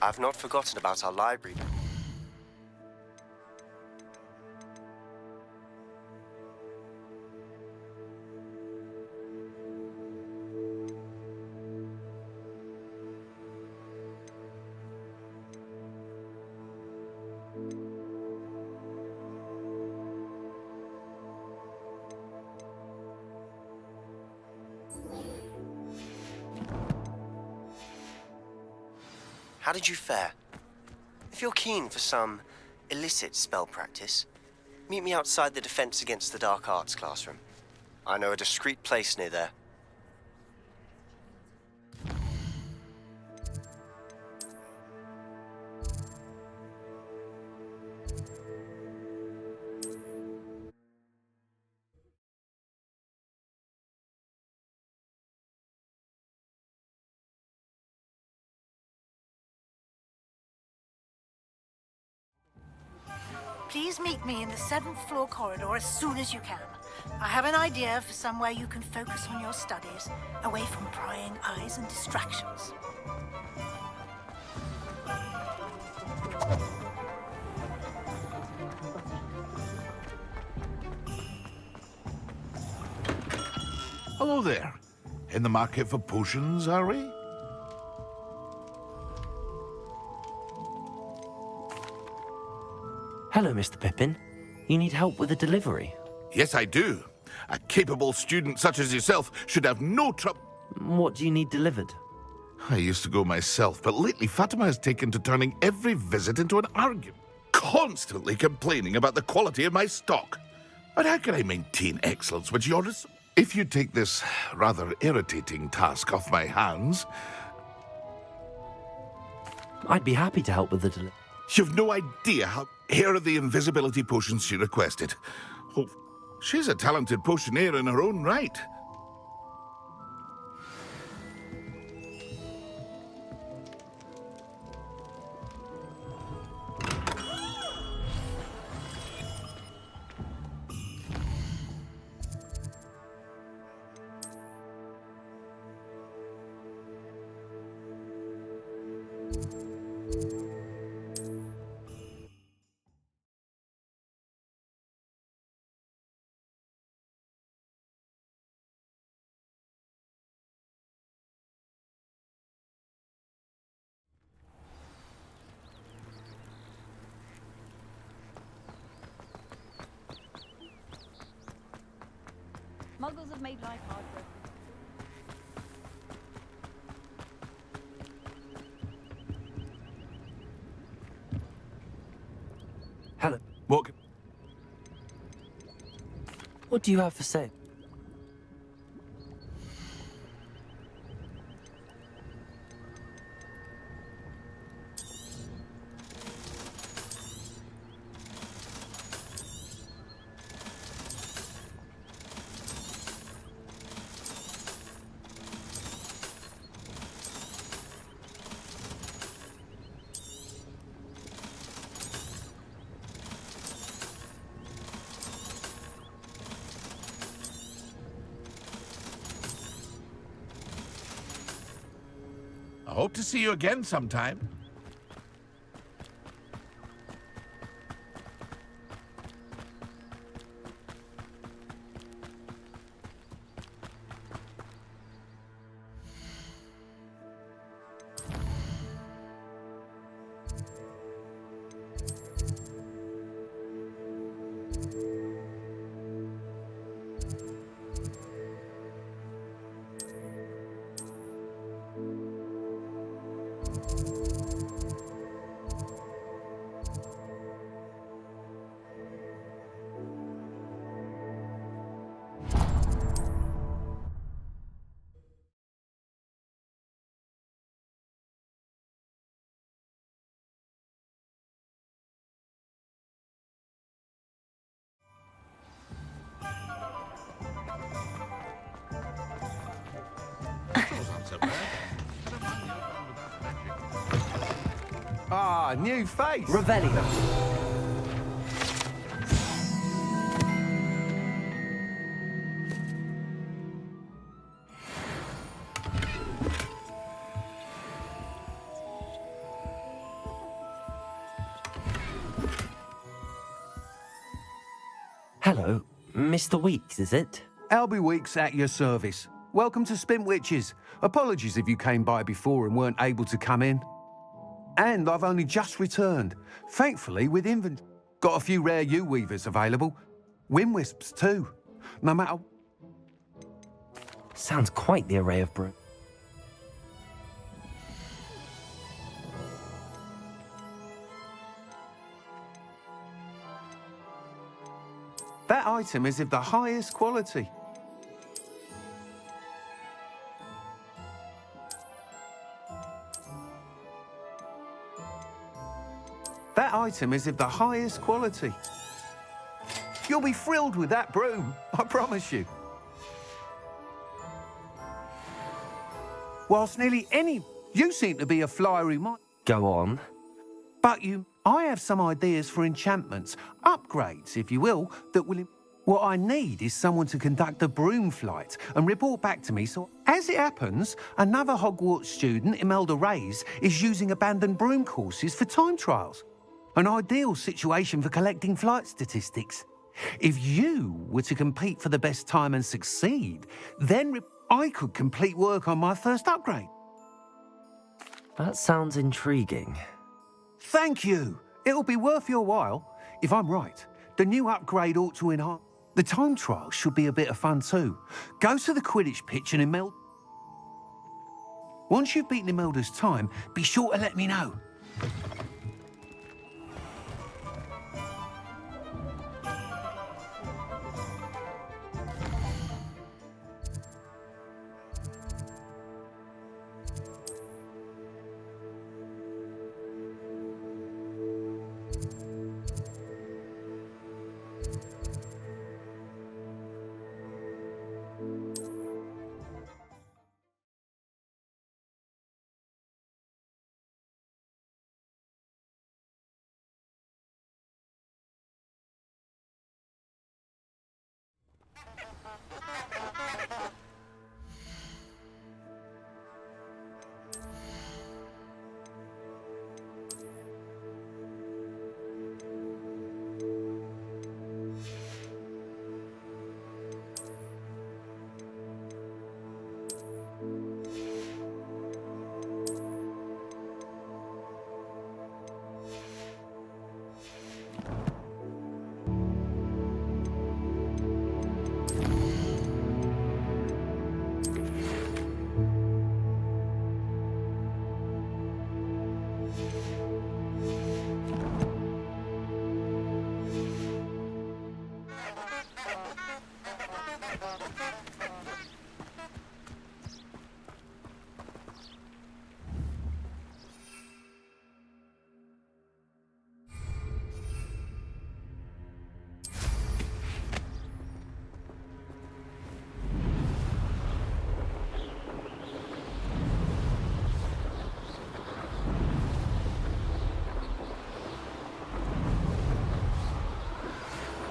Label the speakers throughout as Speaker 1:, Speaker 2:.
Speaker 1: I've not forgotten about our library. How did you fare? If you're keen for some illicit spell practice, meet me outside the Defense Against the Dark Arts classroom. I know a discreet place near there.
Speaker 2: Please meet me in the 7th floor corridor as soon as you can. I have an idea for somewhere you can focus on your studies, away from prying eyes and distractions.
Speaker 3: Hello there. In the market for potions, are we?
Speaker 4: Hello, Mr. Pippin. You need help with a delivery?
Speaker 3: Yes, I do. A capable student such as yourself should have no trouble.
Speaker 4: What do you need delivered?
Speaker 3: I used to go myself, but lately Fatima has taken to turning every visit into an argument, constantly complaining about the quality of my stock. But how can I maintain excellence when you're... If you take this rather irritating task off my hands...
Speaker 4: I'd be happy to help with the delivery.
Speaker 3: You've no idea how... Here are the invisibility potions she requested. Oh, she's a talented potioneer in her own right.
Speaker 5: Muggles have made life hard for us.
Speaker 4: Hello.
Speaker 3: What?
Speaker 4: What do you have for sale?
Speaker 3: I hope to see you again sometime.
Speaker 6: Ah, new face.
Speaker 4: Revelio. Hello, Mr. Weeks, is it?
Speaker 6: Albie Weeks at your service. Welcome to Spintwitches. Apologies if you came by before and weren't able to come in. And I've only just returned, thankfully with inventory. Got a few rare U-weavers available. Wind-wisps too. No matter...
Speaker 4: Sounds quite the array of brew.
Speaker 6: That item is of the highest quality. That item is of the highest quality. You'll be thrilled with that broom, I promise you. Whilst nearly any... You seem to be a flyer who might...
Speaker 4: Go on.
Speaker 6: But I have some ideas for enchantments, upgrades, if you will, that will... What I need is someone to conduct a broom flight and report back to me, so as it happens, another Hogwarts student, Imelda Reyes, is using abandoned broom courses for time trials. An ideal situation for collecting flight statistics. If you were to compete for the best time and succeed, then I could complete work on my first upgrade.
Speaker 4: That sounds intriguing.
Speaker 6: Thank you. It'll be worth your while. If I'm right, the new upgrade ought to enhance... The time trial should be a bit of fun too. Go to the Quidditch pitch and Imelda... Once you've beaten Imelda's time, be sure to let me know.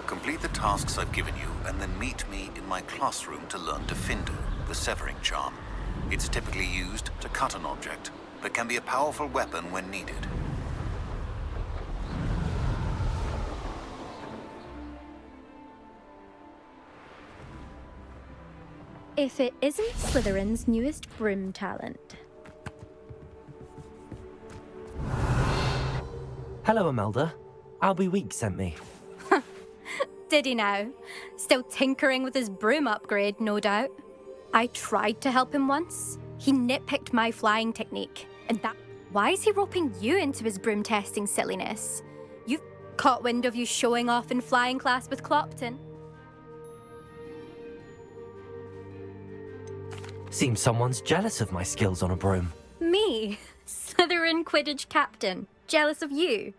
Speaker 7: Complete the tasks I've given you, and then meet me in my classroom to learn Defendo, the severing charm. It's typically used to cut an object, but can be a powerful weapon when needed.
Speaker 8: If it isn't Slytherin's newest broom talent.
Speaker 4: Hello, Imelda. Albie Weeks sent me.
Speaker 8: Did he now? Still tinkering with his broom upgrade, no doubt. I tried to help him once. He nitpicked my flying technique, and that... Why is he roping you into his broom testing silliness? You've caught wind of you showing off in flying class with Clopton.
Speaker 4: Seems someone's jealous of my skills on a broom.
Speaker 8: Me? Slytherin Quidditch captain. Jealous of you?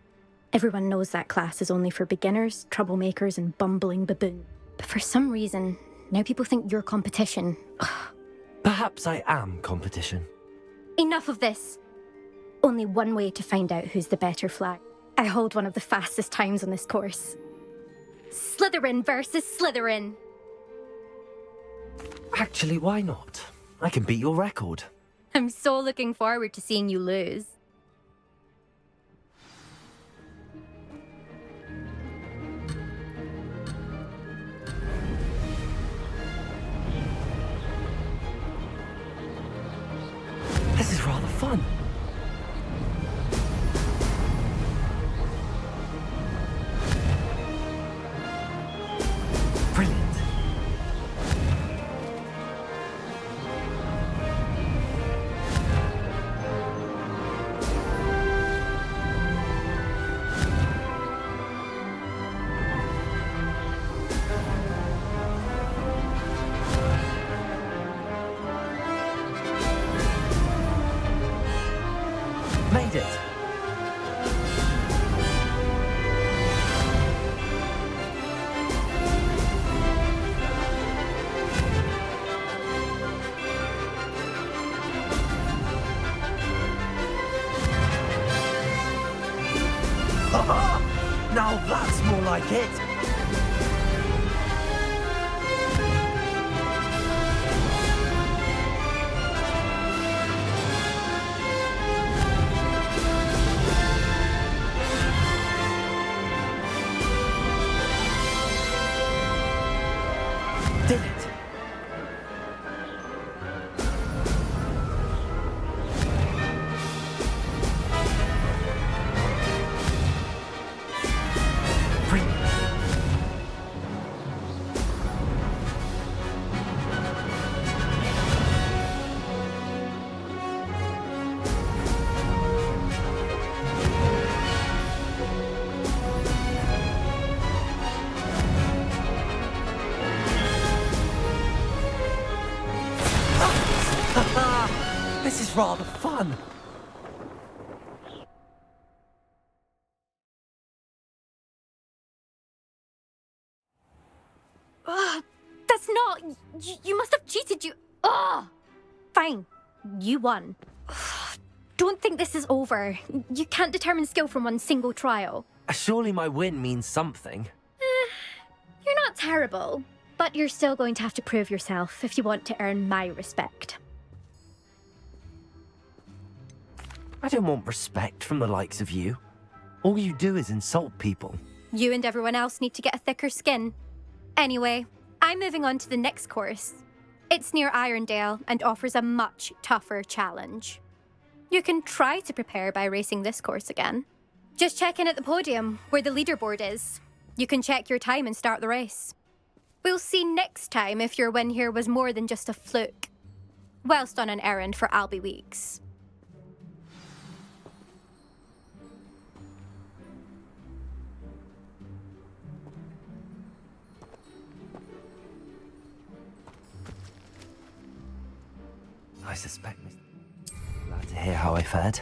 Speaker 8: Everyone knows that class is only for beginners, troublemakers, and bumbling baboons. But for some reason, now people think you're competition.
Speaker 4: Perhaps I am competition.
Speaker 8: Enough of this. Only one way to find out who's the better flag. I hold one of the fastest times on this course. Slytherin versus Slytherin.
Speaker 4: Actually, why not? I can beat your record.
Speaker 8: I'm so looking forward to seeing you lose.
Speaker 4: it! Did it? Brilliant. This is rather fun.
Speaker 8: That's not. You must have cheated. Fine. You won. Don't think this is over. You can't determine skill from one single trial.
Speaker 4: Surely my win means something.
Speaker 8: You're not terrible, but you're still going to have to prove yourself if you want to earn my respect.
Speaker 4: I don't want respect from the likes of you. All you do is insult people.
Speaker 8: You and everyone else need to get a thicker skin. Anyway, I'm moving on to the next course. It's near Irondale and offers a much tougher challenge. You can try to prepare by racing this course again. Just check in at the podium, where the leaderboard is. You can check your time and start the race. We'll see next time if your win here was more than just a fluke. Whilst on an errand for Albie Weeks.
Speaker 4: I suspect Miss... Glad to hear how I fared.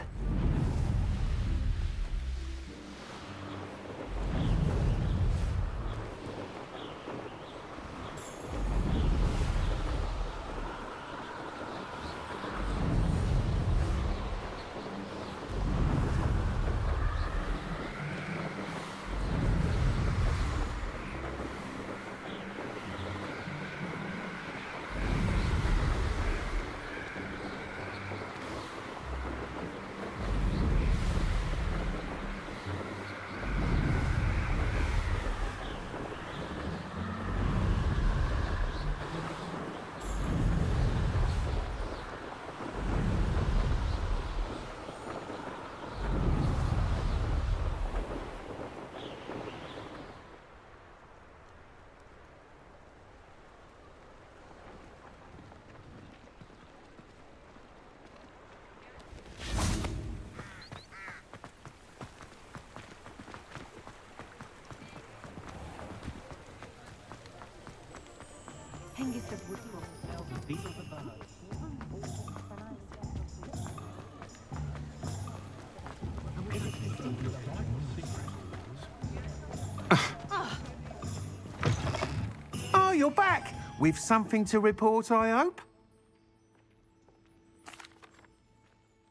Speaker 6: Oh, you're back! With something to report, I hope?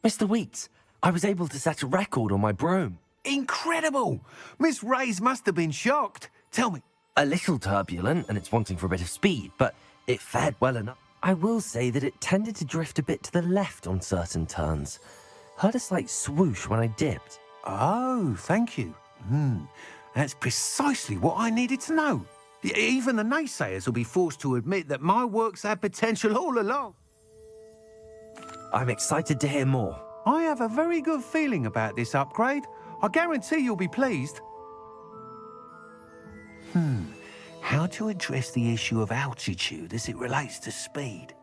Speaker 4: Mr. Weeks, I was able to set a record on my broom.
Speaker 6: Incredible! Miss Reyes must have been shocked. Tell me.
Speaker 4: A little turbulent, and it's wanting for a bit of speed, but it fared well enough. I will say that it tended to drift a bit to the left on certain turns. Heard a slight swoosh when I dipped.
Speaker 6: Oh, thank you. That's precisely what I needed to know. Even the naysayers will be forced to admit that my work's had potential all along.
Speaker 4: I'm excited to hear more.
Speaker 6: I have a very good feeling about this upgrade. I guarantee you'll be pleased. How to address the issue of altitude as it relates to speed?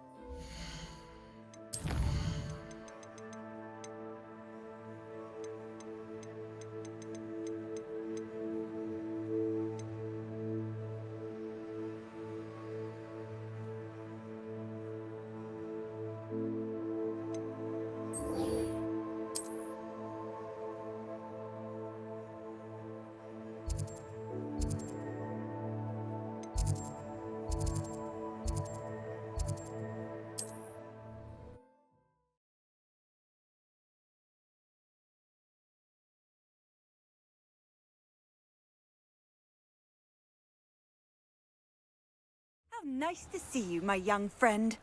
Speaker 9: How nice to see you, my young friend.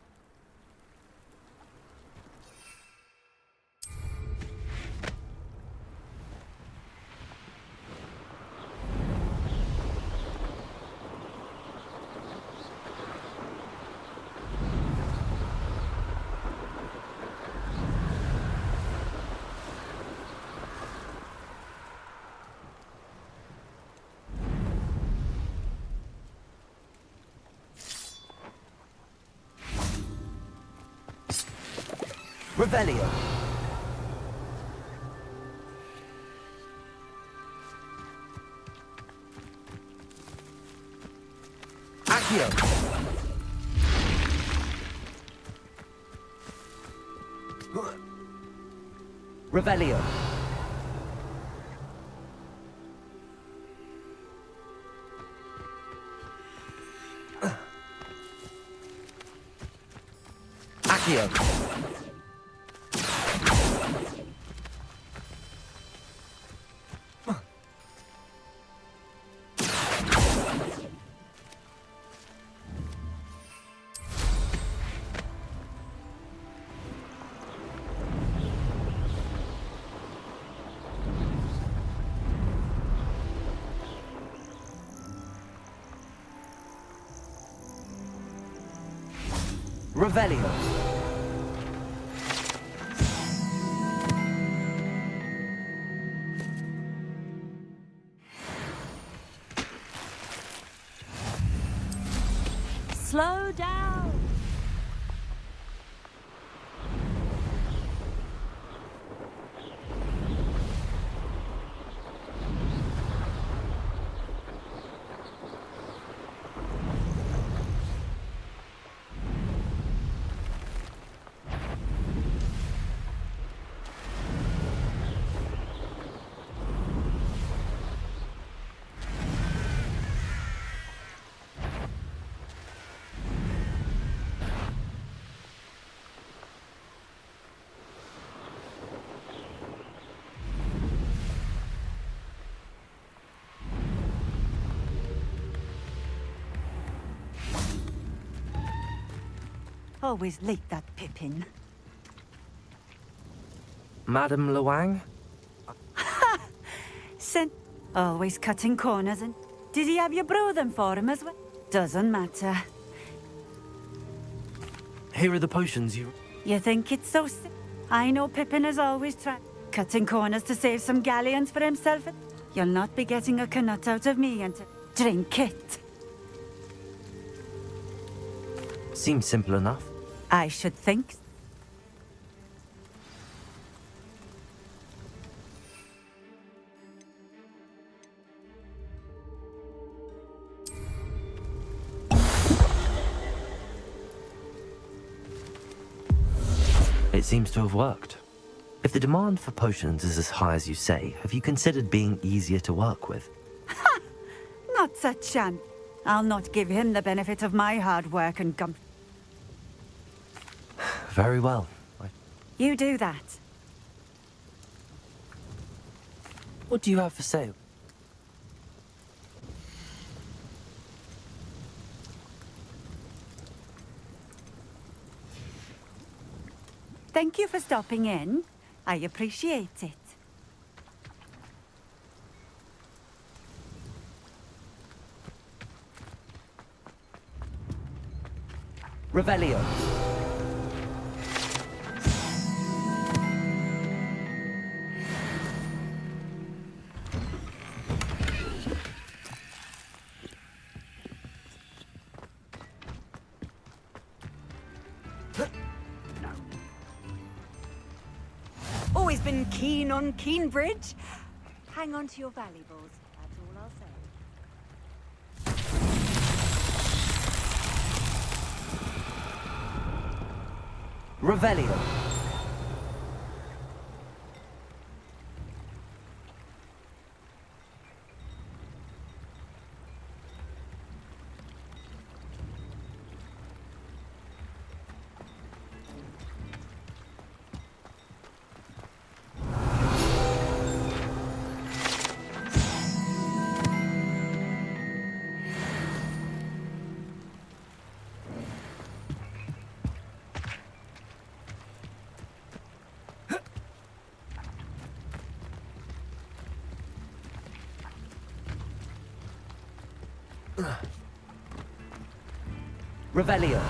Speaker 4: Revelio. Accio. Revelio. Accio. Revelio.
Speaker 9: Slow down. Always late, that Pippin.
Speaker 4: Madame Luang?
Speaker 9: Sent. Always cutting corners and... Did he have you brew them for him as well? Doesn't matter.
Speaker 4: Here are the potions you...
Speaker 9: You think it's so I know Pippin has always tried cutting corners to save some galleons for himself. You'll not be getting a canut out of me and to drink it.
Speaker 4: Seems simple enough.
Speaker 9: I should think.
Speaker 4: It seems to have worked. If the demand for potions is as high as you say, have you considered being easier to work with?
Speaker 9: Not such chance. I'll not give him the benefit of my hard work and gum.
Speaker 4: Very well.
Speaker 9: You do that.
Speaker 4: What do you have for sale?
Speaker 9: Thank you for stopping in. I appreciate it.
Speaker 4: Revelio.
Speaker 9: Always been keen on Keenbridge. Hang on to your valuables. That's all I'll say.
Speaker 4: Revelio. Revelio.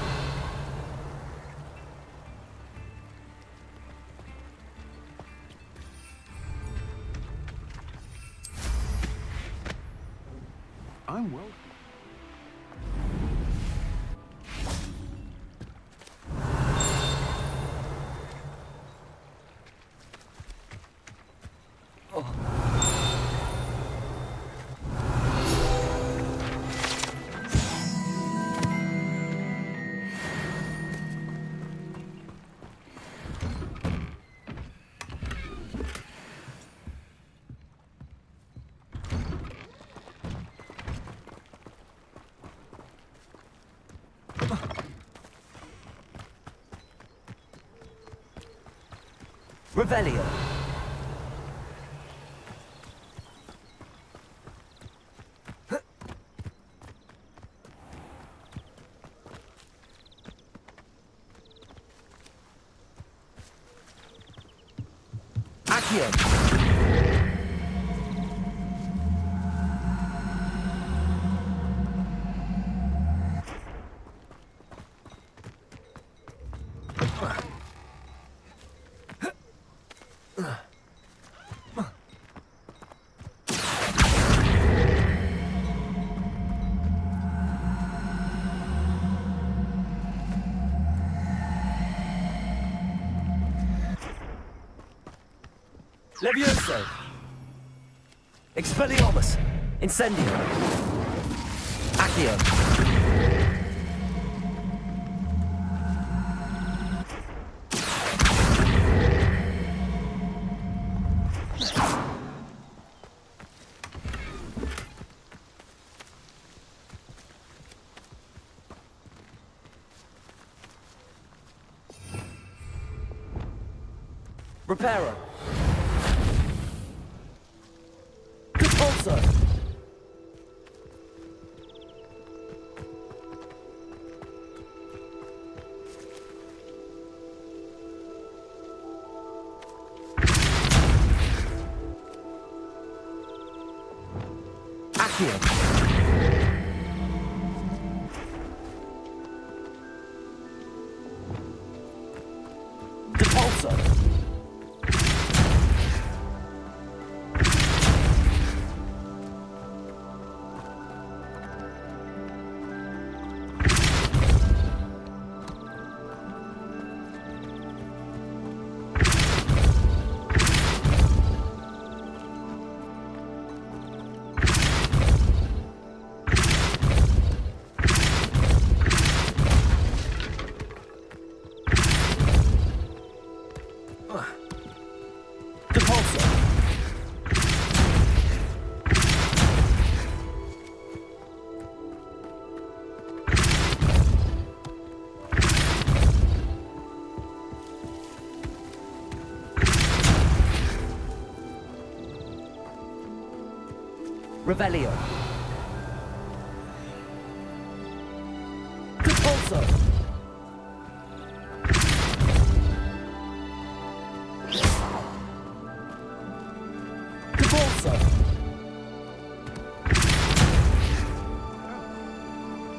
Speaker 6: I'm well.
Speaker 4: Revelio. Accio. Levioso. Expelliarmus. Incendio. Accio. Reparo. Repulsor. Accio. Repulsor. Repulsor. Revelio. Repulsor. Repulsor.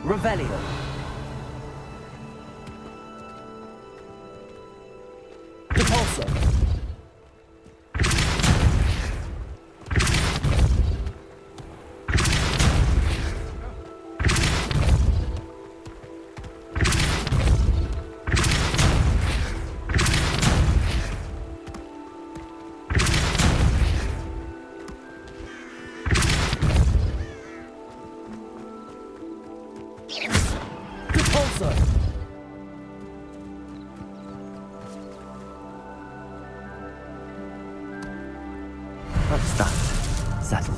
Speaker 4: Revelio. Repulsor. Repulsor. That's that. Settled.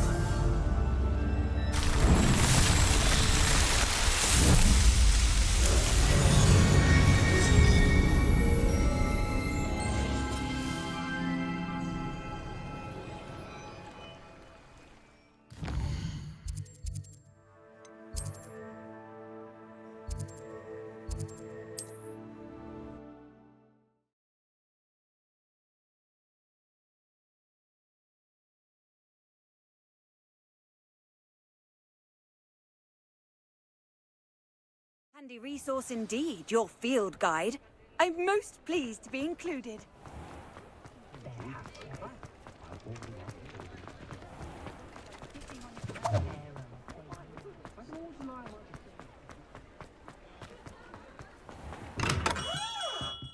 Speaker 10: Handy resource indeed, your field guide. I'm most pleased to be included.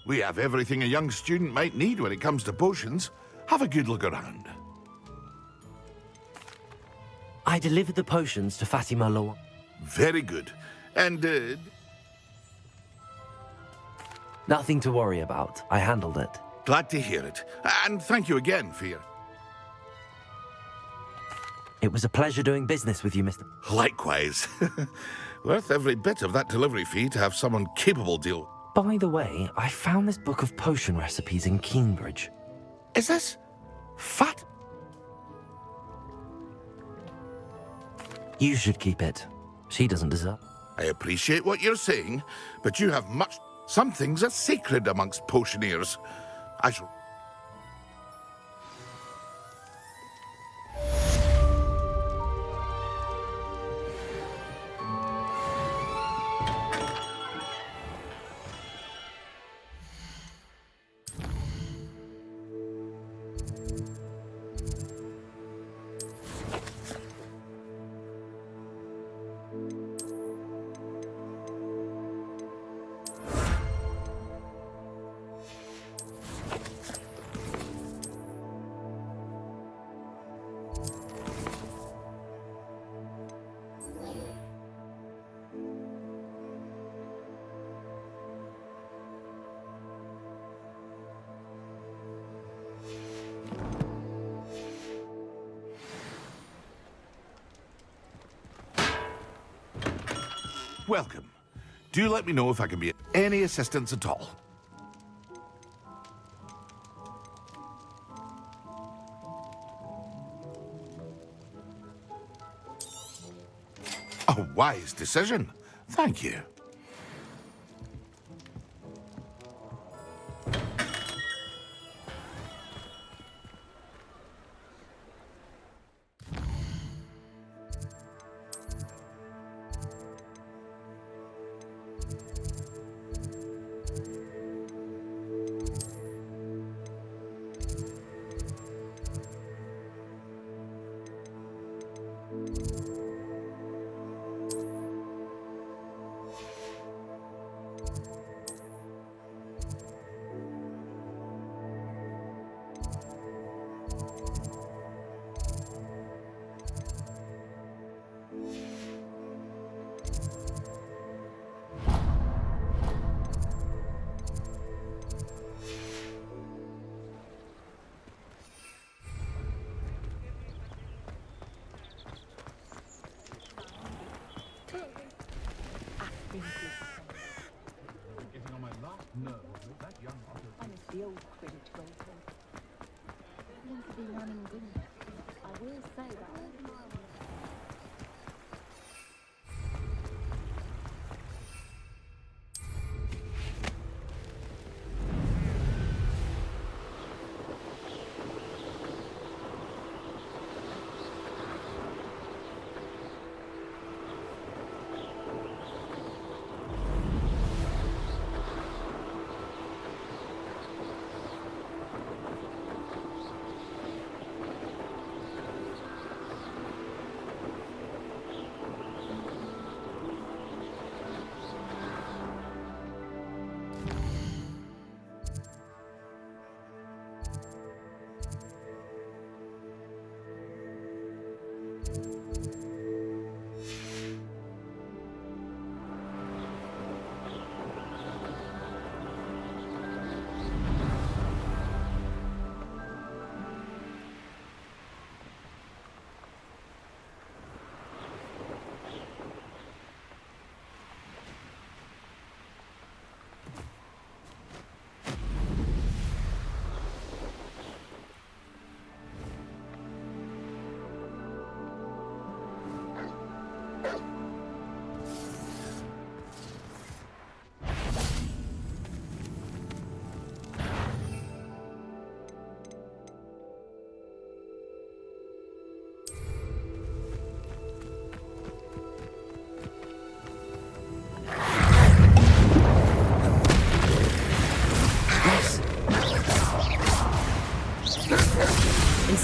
Speaker 3: We have everything a young student might need when it comes to potions. Have a good look around.
Speaker 4: I delivered the potions to Fatima Law.
Speaker 3: Very good. And,
Speaker 4: Nothing to worry about. I handled it.
Speaker 3: glad to hear it. And thank you again for your...
Speaker 4: It was a pleasure doing business with you, Mr.
Speaker 3: Likewise. Worth every bit of that delivery fee to have someone capable deal.
Speaker 4: By the way, I found this book of potion recipes in Cambridge.
Speaker 3: Is this... Fat?
Speaker 4: You should keep it. She doesn't deserve.
Speaker 3: I appreciate what you're saying, but you have much... Some things are sacred amongst potioneers. I shall... Welcome. Do let me know if I can be of any assistance at all. A wise decision. Thank you.
Speaker 5: The old Quidditch goal coach. Seems to be running good. I will say that.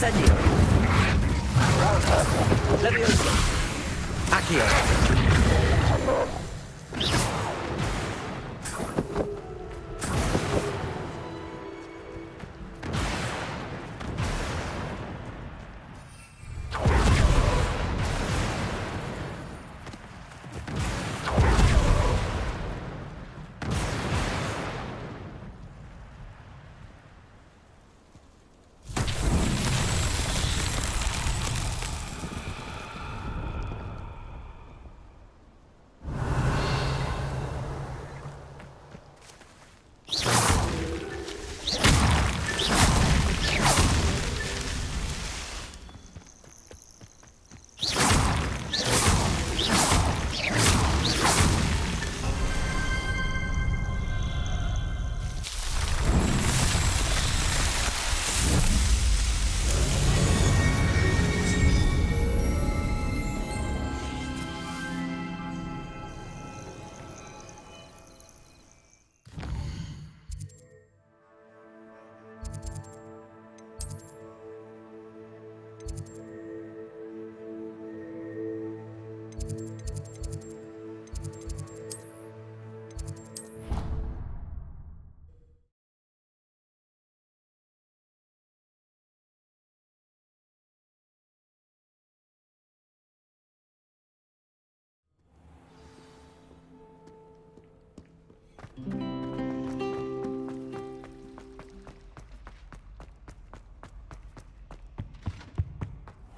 Speaker 4: Incendio. Leviosa. Accio.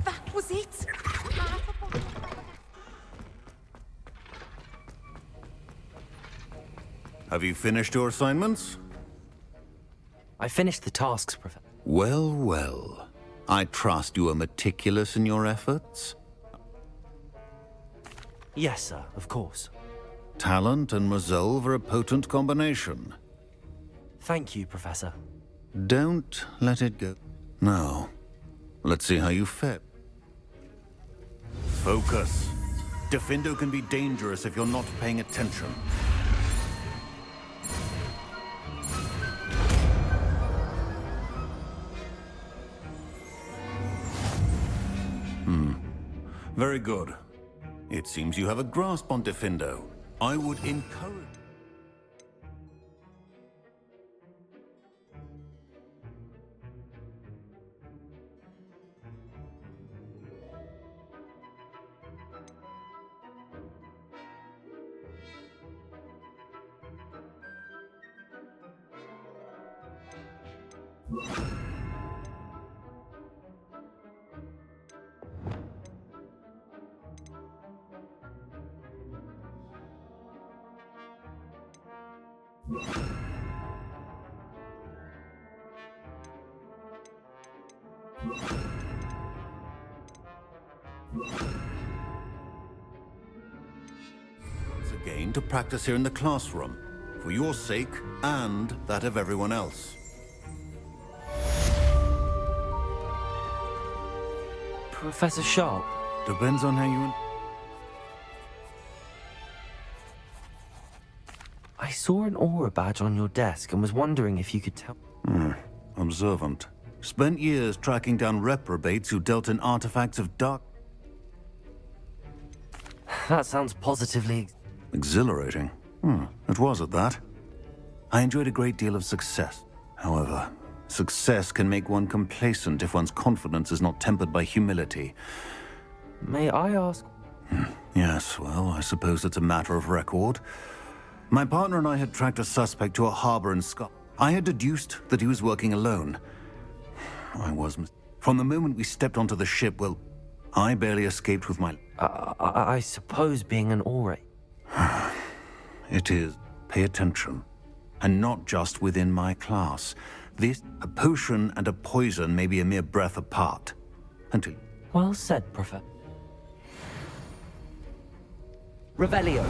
Speaker 10: That was it.
Speaker 7: Have you finished your assignments?
Speaker 4: I finished the tasks, Professor.
Speaker 7: Well, well. I trust you are meticulous in your efforts.
Speaker 4: Yes, sir, of course.
Speaker 7: Talent and resolve are a potent combination.
Speaker 4: Thank you, Professor.
Speaker 7: Don't let it go. Now, let's see how you fare. Focus. Defindo can be dangerous if you're not paying attention. Very good. It seems you have a grasp on Defindo. I would encourage... Once again to practice here in the classroom, for your sake and that of everyone else.
Speaker 4: Professor Sharp.
Speaker 7: Depends on how you...
Speaker 4: I saw an aura badge on your desk and was wondering if you could tell...
Speaker 7: Observant. Spent years tracking down reprobates who dealt in artifacts of dark...
Speaker 4: That sounds positively...
Speaker 7: Exhilarating. It was at that. I enjoyed a great deal of success. However, success can make one complacent if one's confidence is not tempered by humility.
Speaker 4: May I ask...
Speaker 7: Yes, well, I suppose it's a matter of record. My partner and I had tracked a suspect to a harbor in Scotland. I had deduced that he was working alone. I was... From the moment we stepped onto the ship, well, I barely escaped with my...
Speaker 4: I suppose being an aura...
Speaker 7: It is. Pay attention. And not just within my class. This, a potion and a poison may be a mere breath apart. Until...
Speaker 4: Well said, Professor. Revelio.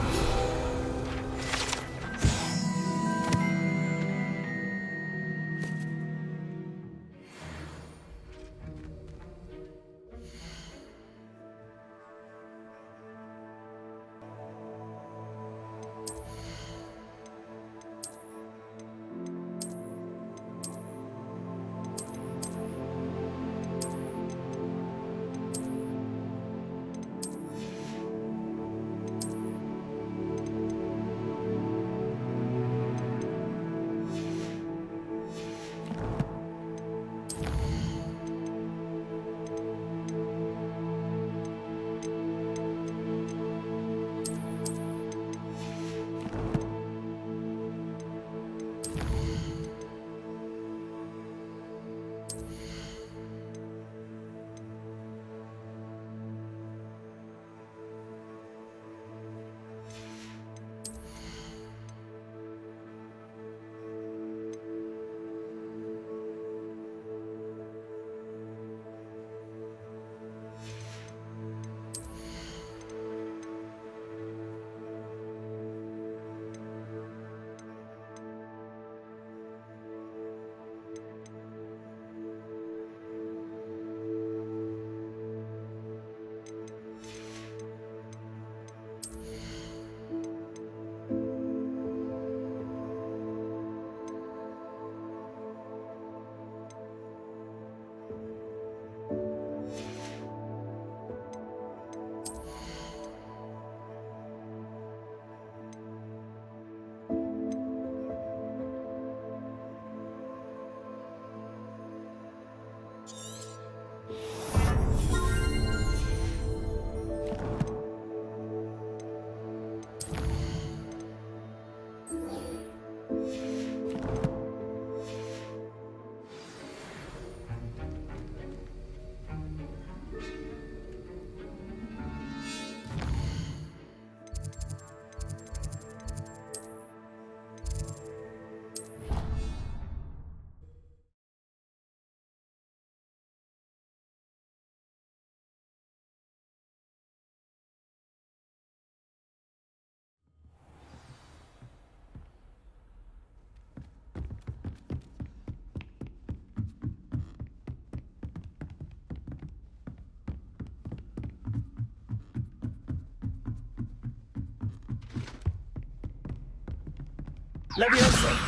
Speaker 4: Leviosa!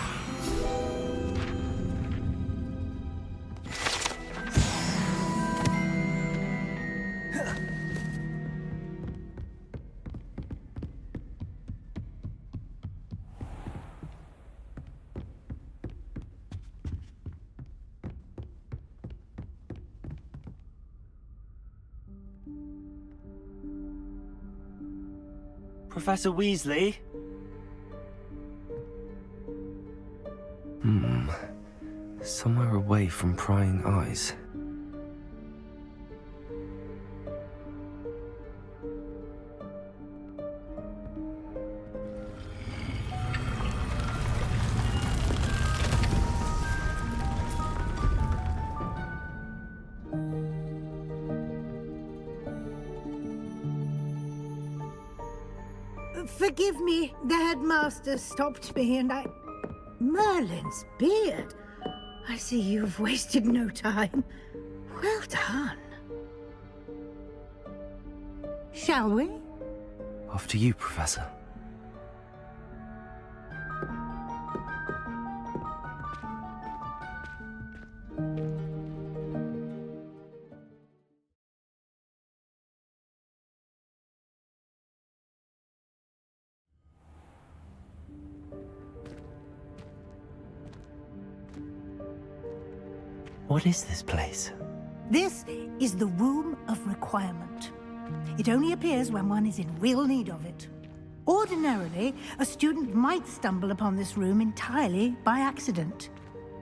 Speaker 4: Professor Weasley? Somewhere away from prying eyes.
Speaker 2: Forgive me, the headmaster stopped me and I... Merlin's beard. I see you've wasted no time. Well done. Shall we?
Speaker 4: After you, Professor. What is this place?
Speaker 2: This is the Room of Requirement. It only appears when one is in real need of it. Ordinarily, a student might stumble upon this room entirely by accident.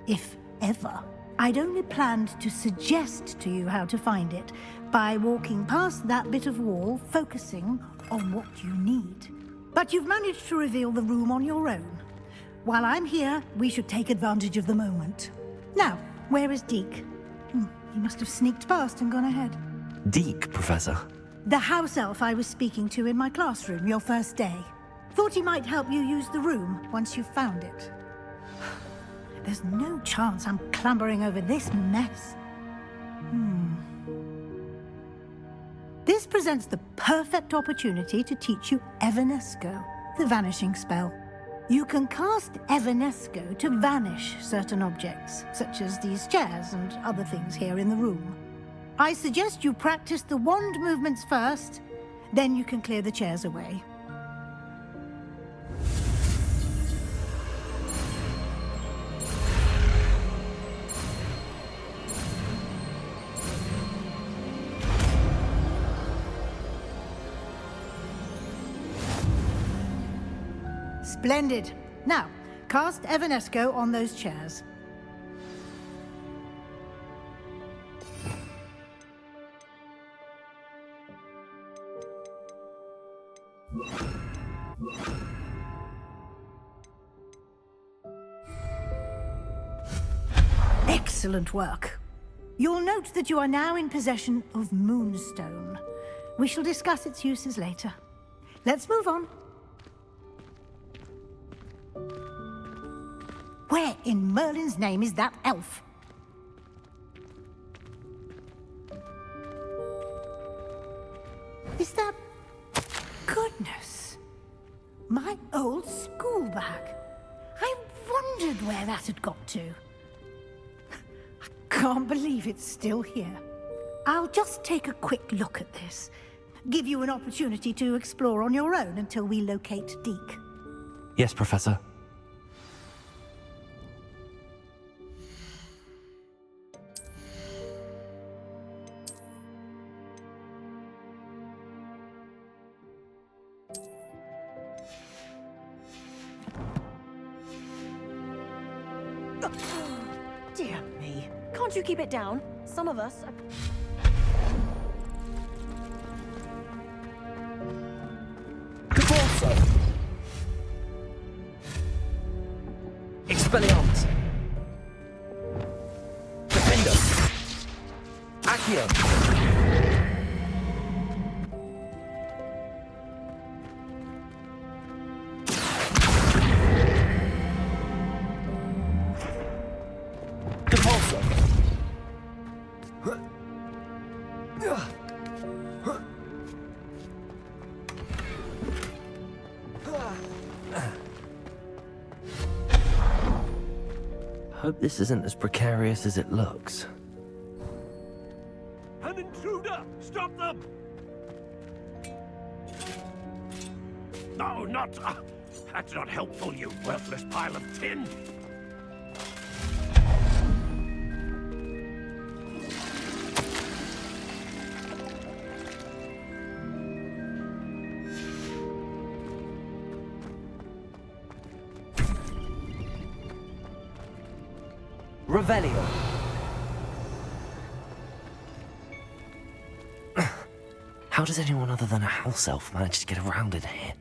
Speaker 2: If ever. I'd only planned to suggest to you how to find it by walking past that bit of wall, focusing on what you need. But you've managed to reveal the room on your own. While I'm here, we should take advantage of the moment. Now, where is Deke? He must have sneaked past and gone ahead.
Speaker 4: Deke, Professor.
Speaker 2: The house elf I was speaking to in my classroom your first day. Thought he might help you use the room once you've found it. There's no chance I'm clambering over this mess. This presents the perfect opportunity to teach you Evanesco, the vanishing spell. You can cast Evanesco to vanish certain objects, such as these chairs and other things here in the room. I suggest you practice the wand movements first, then you can clear the chairs away. Splendid. Now, cast Evanesco on those chairs. Excellent work. You'll note that you are now in possession of Moonstone. We shall discuss its uses later. Let's move on. Where in Merlin's name is that elf? Is that... Goodness! My old school bag. I wondered where that had got to. I can't believe it's still here. I'll just take a quick look at this. Give you an opportunity to explore on your own until we locate Deke.
Speaker 4: Yes, Professor.
Speaker 10: Dear me. Can't you keep it down? Some of us are...
Speaker 4: Caporso! Expelliarmus! Defender! Accio! Hope this isn't as precarious as it looks.
Speaker 11: An intruder! Stop them! No, not... that's not helpful, you worthless pile of tin!
Speaker 4: Revelio. How does anyone other than a house elf manage to get around in here?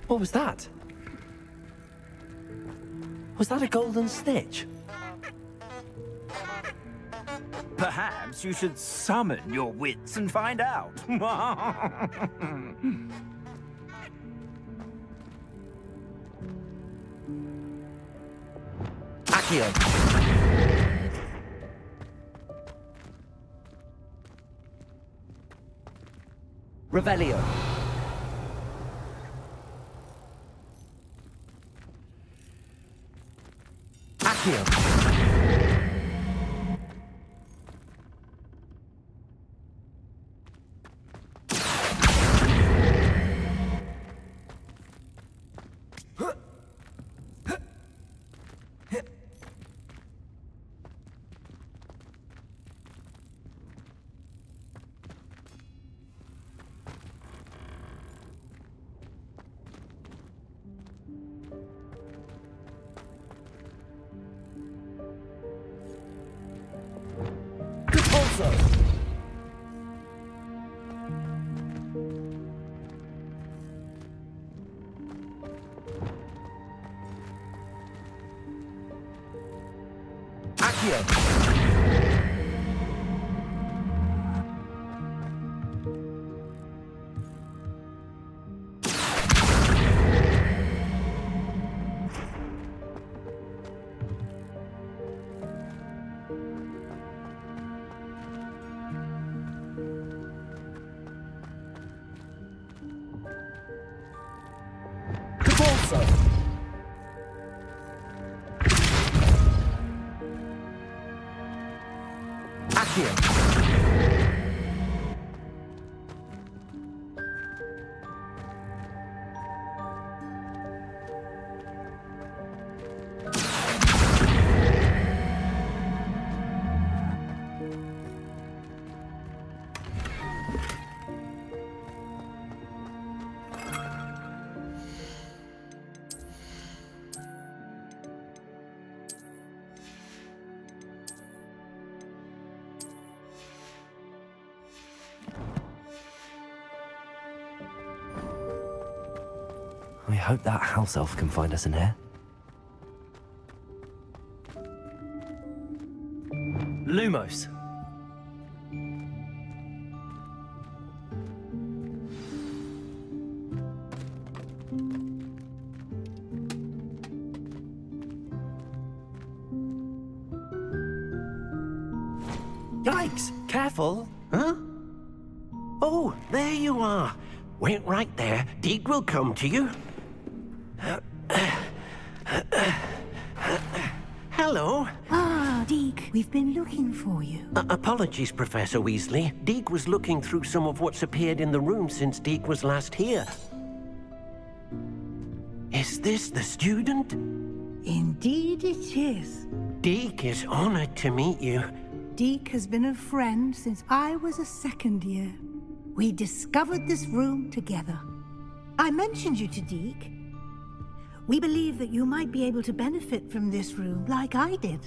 Speaker 4: What was that? Was that a golden snitch?
Speaker 11: Perhaps you should summon your wits and find out.
Speaker 4: Accio. Revelio. Accio. We hope that house elf can find us in here. Lumos.
Speaker 12: Yikes! Careful! Huh? Oh, there you are. Wait right there. Deke will come to you. Hello.
Speaker 2: Ah, Deke, we've been looking for you.
Speaker 12: Apologies, Professor Weasley. Deke was looking through some of what's appeared in the room since Deke was last here. Is this the student?
Speaker 2: Indeed it is.
Speaker 12: Deke is honored to meet you.
Speaker 2: Deke has been a friend since I was a second year. We discovered this room together. I mentioned you to Deke. We believe that you might be able to benefit from this room like I did.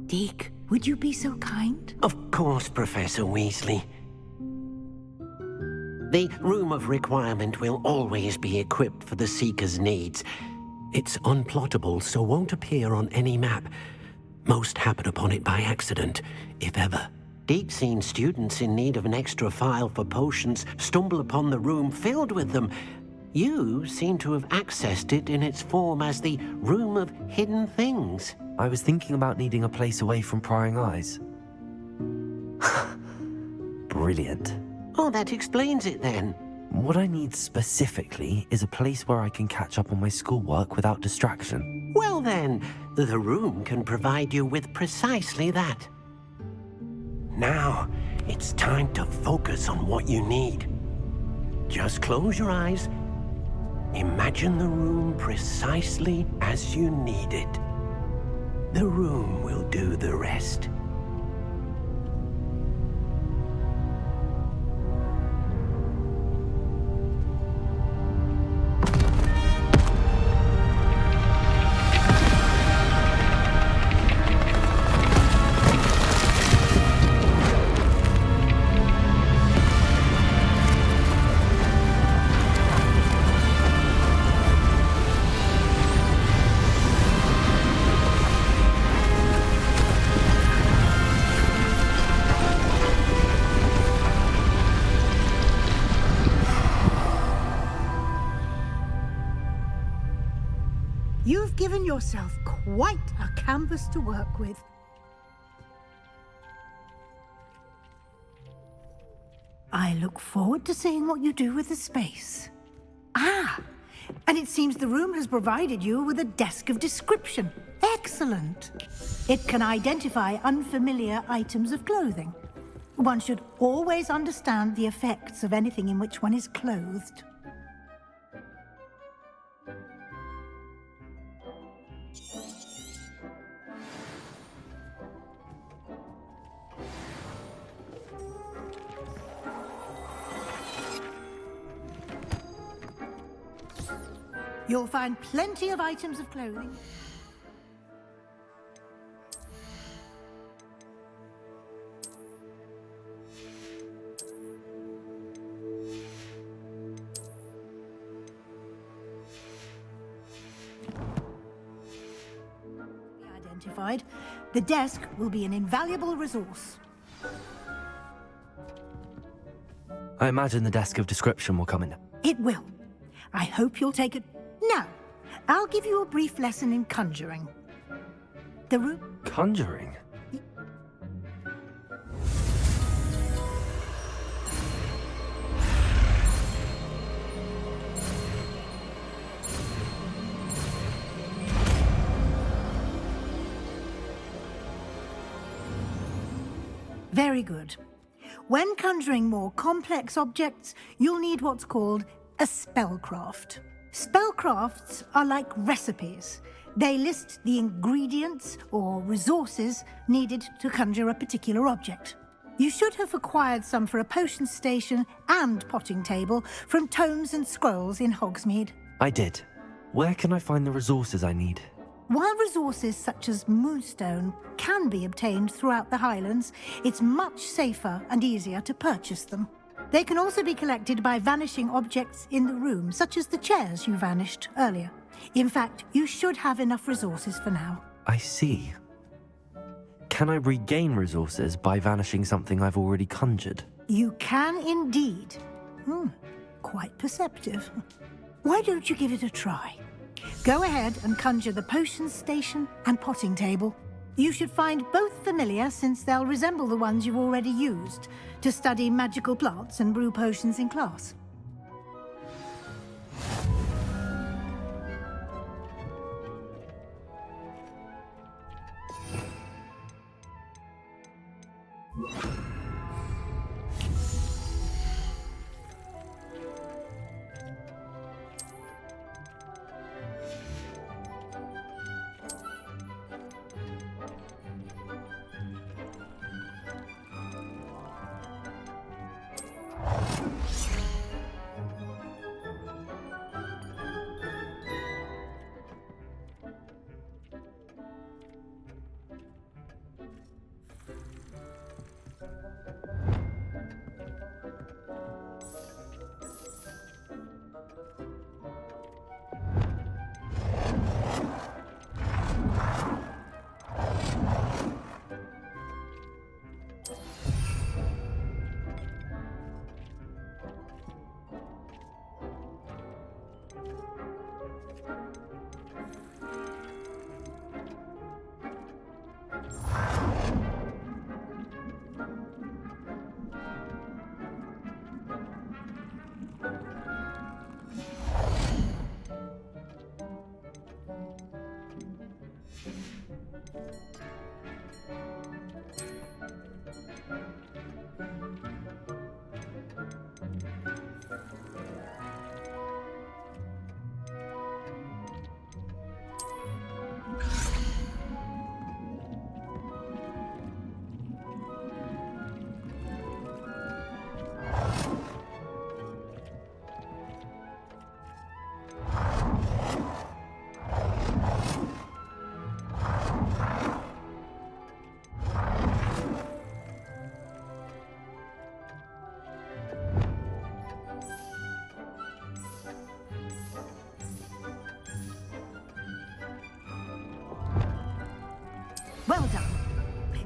Speaker 2: Deke, would you be so kind?
Speaker 12: Of course, Professor Weasley. The Room of Requirement will always be equipped for the Seeker's needs. It's unplottable, so won't appear on any map. Most happen upon it by accident, if ever. Deke's seen students in need of an extra file for potions stumble upon the room filled with them. You seem to have accessed it in its form as the Room of Hidden Things.
Speaker 4: I was thinking about needing a place away from prying eyes. Brilliant.
Speaker 12: Oh, that explains it then.
Speaker 4: What I need specifically is a place where I can catch up on my schoolwork without distraction.
Speaker 12: Well then, the room can provide you with precisely that. Now, it's time to focus on what you need. Just close your eyes. Imagine the room precisely as you need it. The room will do the rest.
Speaker 2: You've given yourself quite a canvas to work with. I look forward to seeing what you do with the space. Ah, and it seems the room has provided you with a desk of description. Excellent. It can identify unfamiliar items of clothing. One should always understand the effects of anything in which one is clothed. You'll find plenty of items of clothing. Identified. The desk will be an invaluable resource.
Speaker 4: I imagine the desk of description will come in.
Speaker 2: It will. I hope you'll take it. Now, I'll give you a brief lesson in conjuring. The room...
Speaker 4: Conjuring?
Speaker 2: Very good. When conjuring more complex objects, you'll need what's called a spellcraft. Spellcrafts are like recipes. They list the ingredients or resources needed to conjure a particular object. You should have acquired some for a potion station and potting table from tomes and scrolls in Hogsmeade.
Speaker 4: I did. Where can I find the resources I need?
Speaker 2: While resources such as moonstone can be obtained throughout the Highlands, it's much safer and easier to purchase them. They can also be collected by vanishing objects in the room, such as the chairs you vanished earlier. In fact, you should have enough resources for now.
Speaker 4: I see. Can I regain resources by vanishing something I've already conjured?
Speaker 2: You can indeed. Quite perceptive. Why don't you give it a try? Go ahead and conjure the potion station and potting table. You should find both familiar, since they'll resemble the ones you've already used to study magical plants and brew potions in class.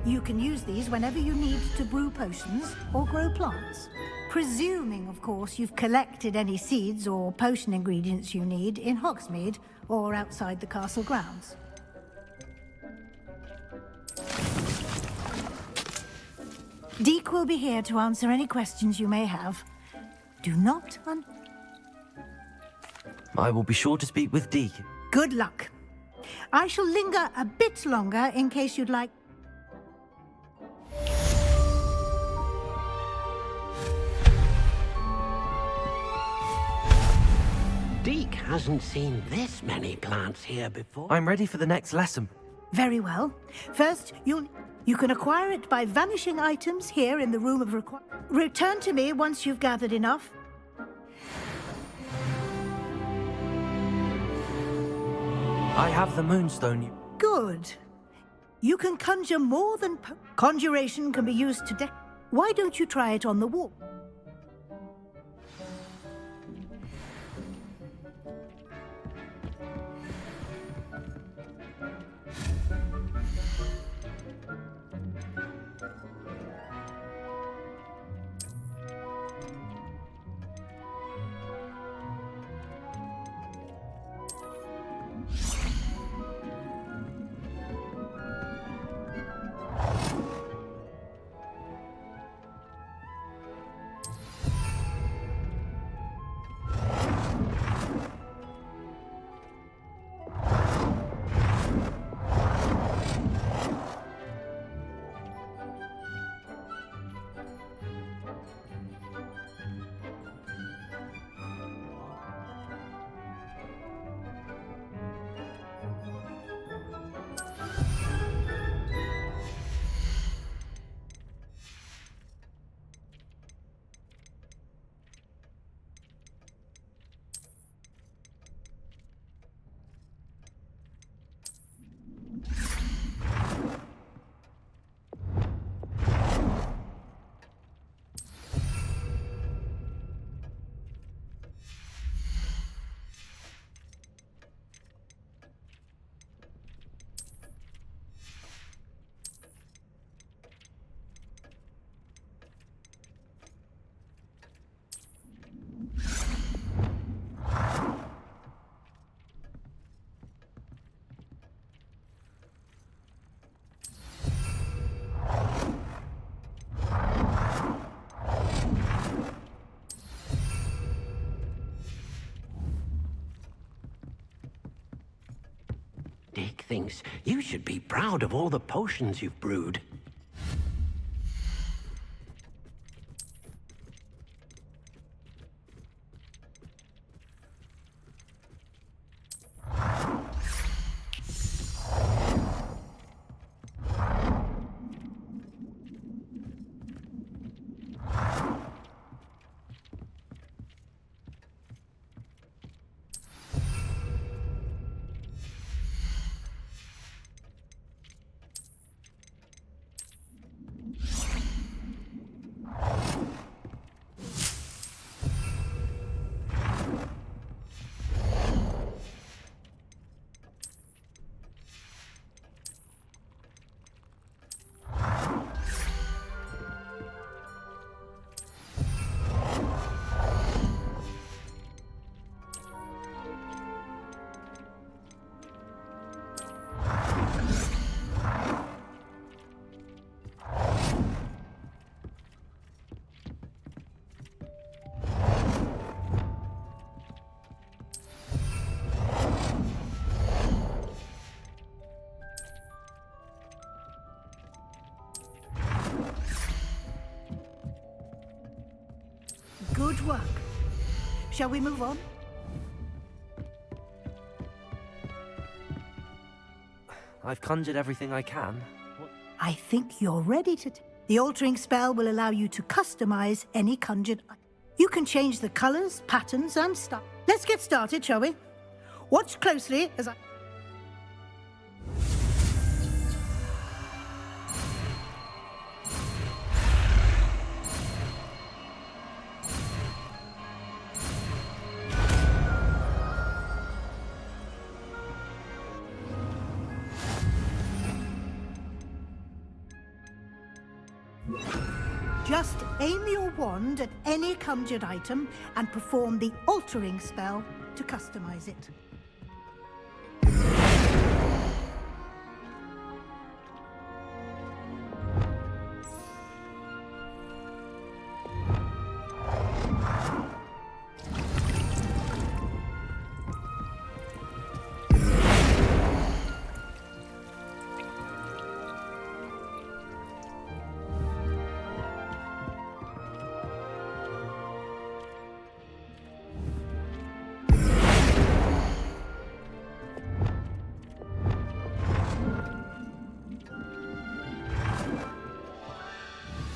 Speaker 2: You can use these whenever you need to brew potions or grow plants. Presuming, of course, you've collected any seeds or potion ingredients you need in Hogsmeade or outside the castle grounds. Deek will be here to answer any questions you may have. Do not
Speaker 4: I will be sure to speak with Deke.
Speaker 2: Good luck. I shall linger a bit longer in case you'd like...
Speaker 12: Deke hasn't seen this many plants here before.
Speaker 4: I'm ready for the next lesson.
Speaker 2: Very well. First, you can acquire it by vanishing items here in the room of return to me once you've gathered enough.
Speaker 4: I have the moonstone.
Speaker 2: Good. You can conjure more than... Conjuration can be used to Why don't you try it on the wall?
Speaker 12: Deke thinks you should be proud of all the potions you've brewed.
Speaker 2: Good work. Shall we move on?
Speaker 4: I've conjured everything I can.
Speaker 2: I think you're ready to... The altering spell will allow you to customize any conjured... You can change the colors, patterns, and stuff. Let's get started, shall we? Watch closely as I... Aim your wand at any conjured item and perform the altering spell to customize it.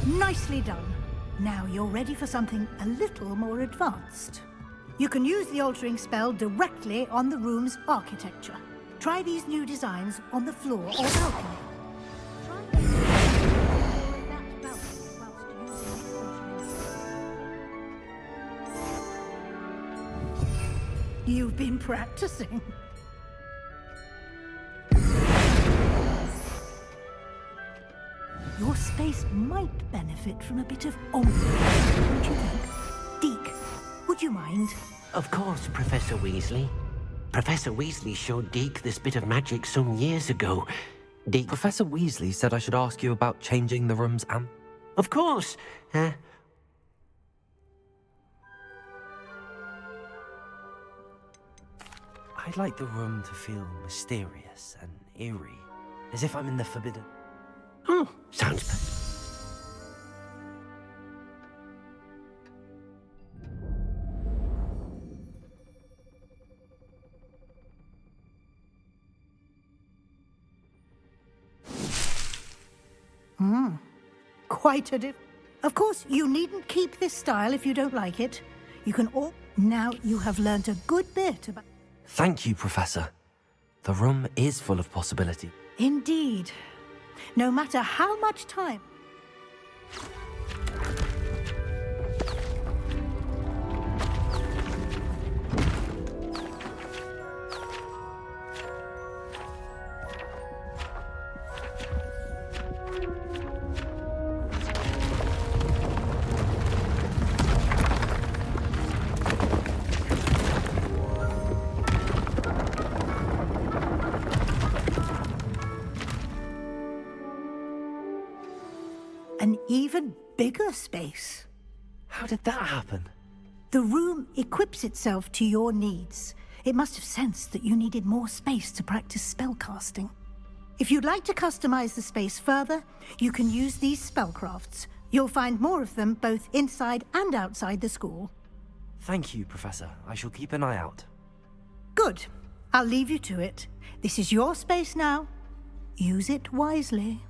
Speaker 2: Nicely done. Now you're ready for something a little more advanced. You can use the altering spell directly on the room's architecture. Try these new designs on the floor or balcony. You've been practicing. Your space might benefit from a bit of ombre, don't you think? Deke, would you mind?
Speaker 12: Of course, Professor Weasley. Professor Weasley showed Deke this bit of magic some years ago. Deke...
Speaker 4: Professor Weasley said I should ask you about changing the room's
Speaker 12: Of course.
Speaker 4: I'd like the room to feel mysterious and eerie, as if I'm in the Forbidden...
Speaker 12: Oh, sounds...
Speaker 2: Quite a diff... Of course, you needn't keep this style if you don't like it. You can all... Now you have learnt a good bit about...
Speaker 4: Thank you, Professor. The room is full of possibility.
Speaker 2: Indeed. No matter how much time... An even bigger space.
Speaker 4: How did that happen?
Speaker 2: The room equips itself to your needs. It must have sensed that you needed more space to practice spellcasting. If you'd like to customize the space further, you can use these spellcrafts. You'll find more of them both inside and outside the school.
Speaker 4: Thank you, Professor. I shall keep an eye out.
Speaker 2: Good. I'll leave you to it. This is your space now. Use it wisely.